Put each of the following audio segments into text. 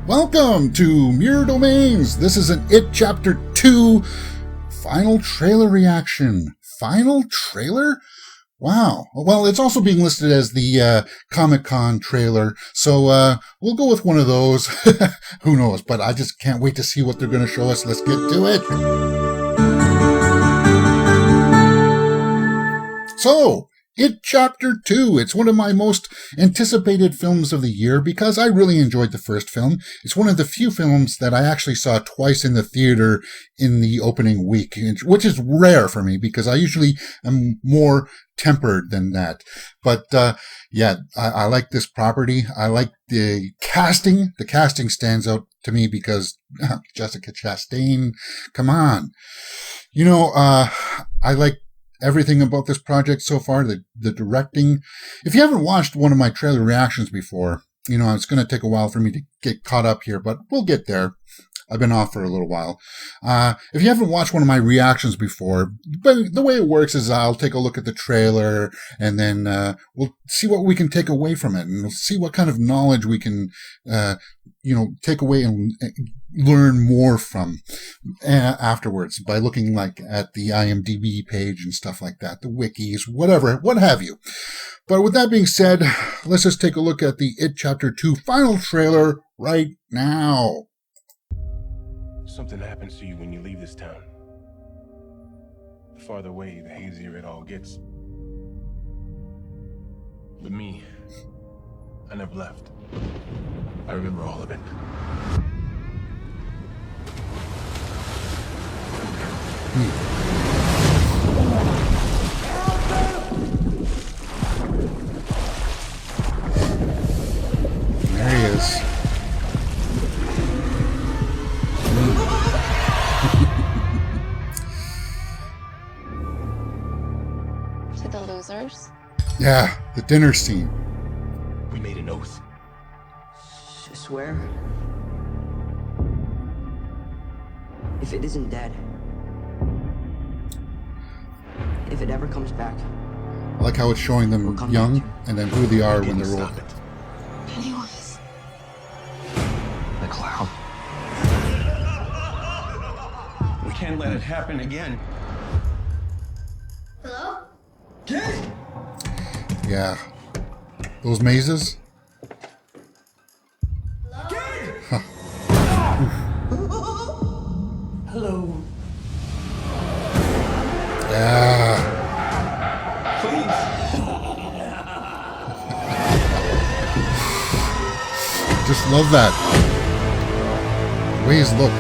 Welcome to Mirror Domains. This is an It Chapter 2 final trailer reaction. Final trailer? Wow. Well, it's also being listed as the Comic-Con trailer, so we'll go with one of those. Who knows? But I just can't wait to see what they're going to show us. Let's get to it. So, It Chapter 2. It's one of my most anticipated films of the year because I really enjoyed the first film. It's one of the few films that I actually saw twice in the theater in the opening week, which is rare for me because I usually am more tempered than that. But I like this property. I like the casting. The casting stands out to me because Jessica Chastain, come on. You know, I like everything about this project so far, the directing. If you haven't watched one of my trailer reactions before, you know, it's going to take a while for me to get caught up here, but we'll get there. I've been off for a little while. If you haven't watched one of my reactions before, but the way it works is I'll take a look at the trailer and then we'll see what we can take away from it, and we'll see what kind of knowledge we can, take away and learn more from afterwards by looking at the IMDb page and stuff like that, the wikis, whatever, what have you. But with that being said, let's just take a look at the It Chapter 2 final trailer right now. Something happens to you when you leave this town. The farther away, the hazier it all gets. But me, I never left. I remember all of it. There he is. To the losers? Yeah, the dinner scene. We made an oath. Swear? If it isn't dead, if it ever comes back, I like how it's showing them young and then who they are when they're old. Pennywise. the clown. We can't let it happen again. Hello? Kid! Yeah. Those mazes? Kid! Hello. Yeah. Please. Just love that. The way his look.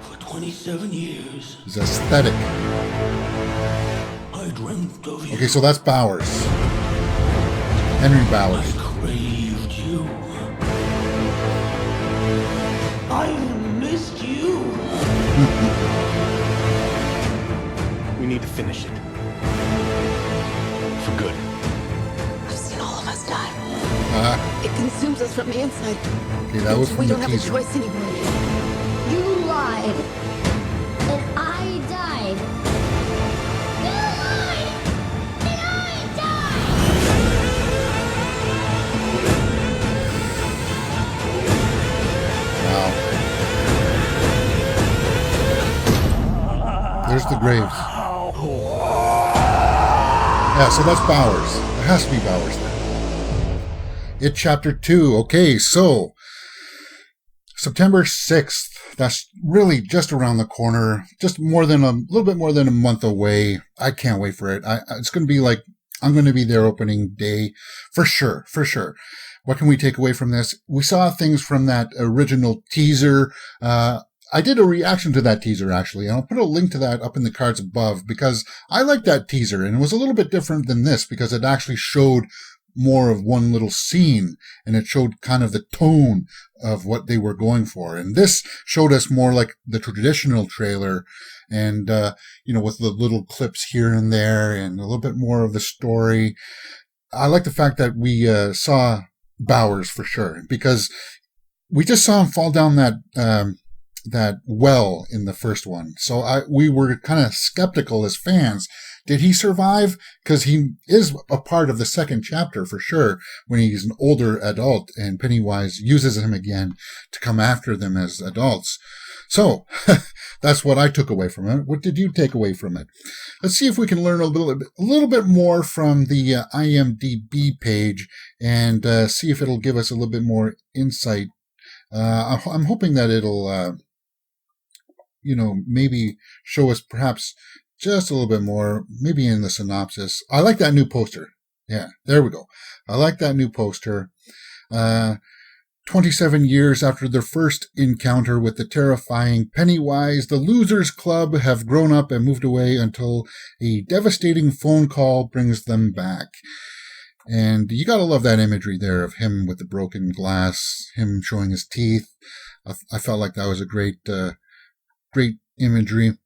For 27 years, His aesthetic. I dreamt of you. Okay, so that's Bowers. Henry I Bowers. craved you. I missed you. We need to finish it. For good. I've seen all of us die. Ah, It consumes us from the inside. okay, that was We from the don't have a teaser. choice anymore. You lied. And I died. You lied. And I died. Wow. There's the graves. Yeah, so that's Bowers. It has to be Bowers then. It Chapter 2. Okay, so September 6th. That's really just around the corner. Just more than a little bit more than a month away. I can't wait for it. It's going to be like, I'm going to be there opening day for sure, for sure. What can we take away from this? We saw things from that original teaser. I did a reaction to that teaser, actually, and I'll put a link to that up in the cards above because I like that teaser, and it was a little bit different than this because it actually showed more of one little scene, and it showed kind of the tone of what they were going for. And this showed us more like the traditional trailer and, with the little clips here and there and a little bit more of the story. I like the fact that we saw Bowers for sure because we just saw him fall down that well in the first one. So we were kind of skeptical as fans. Did he survive? Because he is a part of the second chapter for sure when he's an older adult and Pennywise uses him again to come after them as adults. So that's what I took away from it. What did you take away from it? Let's see if we can learn a little bit more from the IMDb page and see if it'll give us a little bit more insight. I'm hoping that it'll, maybe show us perhaps just a little bit more, maybe in the synopsis. I like that new poster. Yeah, there we go. I like that new poster. 27 years after their first encounter with the terrifying Pennywise, the Losers Club have grown up and moved away until a devastating phone call brings them back. And you gotta love that imagery there of him with the broken glass, him showing his teeth. I felt like that was a great imagery.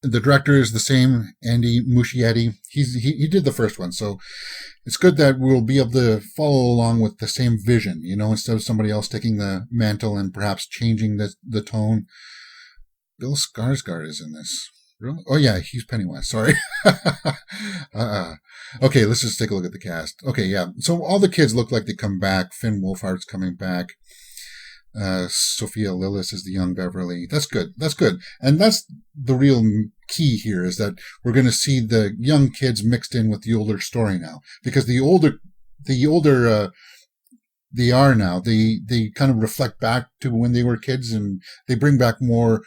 The director is the same, Andy Muschietti. He did the first one, so it's good that we'll be able to follow along with the same vision, instead of somebody else taking the mantle and perhaps changing the tone. Bill Skarsgård is in this. Really? Oh yeah, he's Pennywise. Sorry. Okay, let's just take a look at the cast. Okay, yeah. So all the kids look like they come back. Finn Wolfhard's coming back. Sophia Lillis is the young Beverly. That's good. And that's the real key here, is that we're going to see the young kids mixed in with the older story now. Because the older they are now, they kind of reflect back to when they were kids, and they bring back more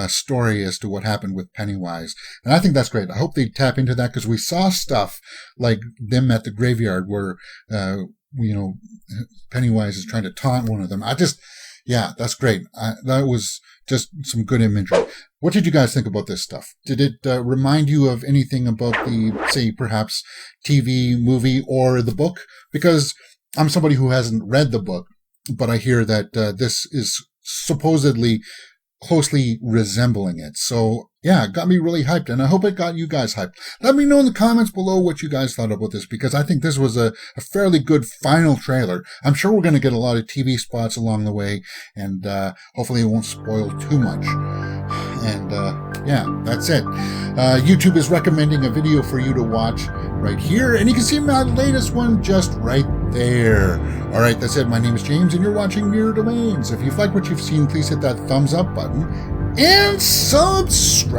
story as to what happened with Pennywise. And I think that's great. I hope they tap into that, because we saw stuff like them at the graveyard where, Pennywise is trying to taunt one of them. Yeah, that's great. That was just some good imagery. What did you guys think about this stuff? Did it remind you of anything about the, say, perhaps TV, movie, or the book? Because I'm somebody who hasn't read the book, but I hear that this is supposedly closely resembling it. So, yeah, it got me really hyped, and I hope it got you guys hyped. Let me know in the comments below what you guys thought about this, because I think this was a fairly good final trailer. I'm sure we're going to get a lot of TV spots along the way, and hopefully it won't spoil too much. And, yeah, that's it. YouTube is recommending a video for you to watch right here, and you can see my latest one just right there. All right, that's it. My name is James, and you're watching Mirror Domains. If you've liked what you've seen, please hit that thumbs up button and subscribe.